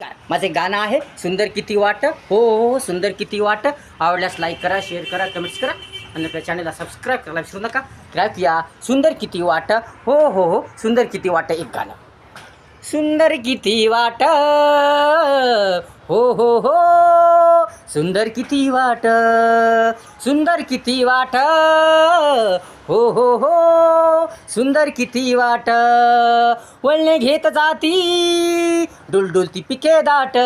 माझे गाणं आहे सुंदर किती वाट. हो हो हो, सुंदर किती वाट. आवडल्यास लाईक करा, शेअर करा, कमेंट्स करा आणि आपल्या चॅनलला सबस्क्राईब करायला विसरू नका. या सुंदर किती वाट. हो हो हो, सुंदर किती वाट. एक गाणं. सुंदर किती वाट. हो हो हो, सुंदर किती वाट. सुंदर किती वाट. हो हो हो, सुंदर किती वाट. वळणे घेत जाती डुलडुलती पिके दाट.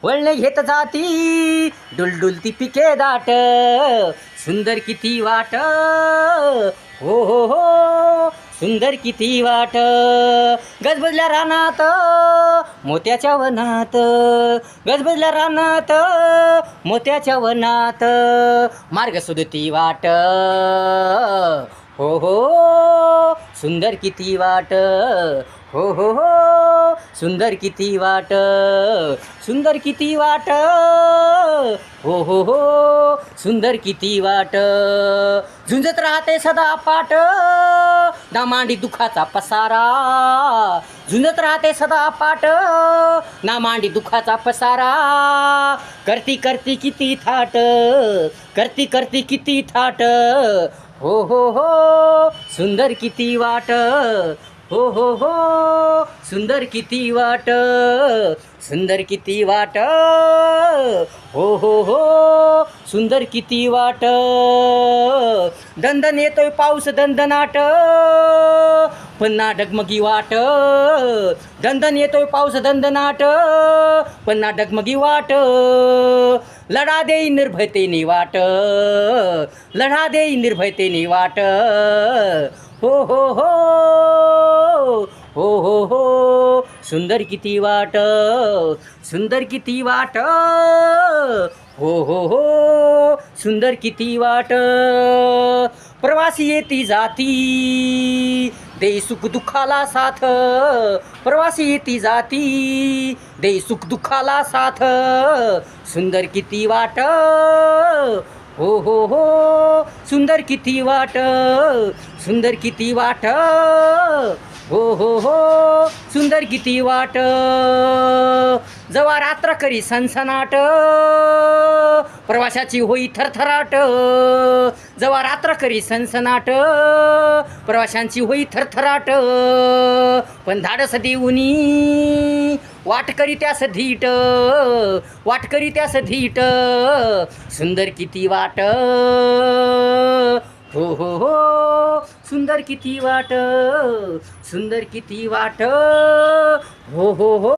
वळणे घेत जाती डुलडुलती पिके दाट. सुंदर किती वाट. हो हो हो, सुंदर किती वाट. गजबजल्या रानात मोत्याच्या वनात. गजबजल्या रानात मोत्याच्या वनात. मार्ग शोधती वाट. हो हो, सुंदर किती वाट. हो हो हो, सुंदर किती वाट. सुंदर किती वाट. हो हो हो, सुंदर किती वाट. झुंजत राहते सदा पाट ना मांडी दुखाचा पसारा. झुंजत राहते सदा पाट ना मांडी दुखाचा पसारा. करती करती किती थाट. करती करती किती थाट. हो हो हो, सुंदर किती वाट. हो हो हो, सुंदर किती वाट. सुंदर किती वाट. हो हो हो, सुंदर किती वाट. दंदन येतोय पाऊस दंदनाट पुन्हा डगमगी वाट. दंदन येतोय पाऊस दंदनाट पुन्हा डगमगी वाट. लढा देई निर्भयतेने वाट. लढा देई निर्भयतेने वाट. हो हो हो, हो हो हो, सुंदर किती वाट. सुंदर किती वाट. हो हो हो, सुंदर किती वाट. प्रवासी येती जाती दे सुख दुःखाला साथ. प्रवासी येती जाती दे सुख दुःखाला साथ. सुंदर किती वाट. हो हो हो, सुंदर किती वाट. सुंदर किती वाट. हो हो हो, सुंदर किती वाट. जवा रात्र करी सनसनाट प्रवाशाची होई थरथराट. जवा रात्र करी सनसनाट प्रवाशांची होई थरथराट. पण धाडस देऊनी वाट करी त्यास धीट. वाट करी त्यास धीट. सुंदर किती वाट. हो हो हो, सुंदर किती वाट. सुंदर किती वाट. हो हो हो.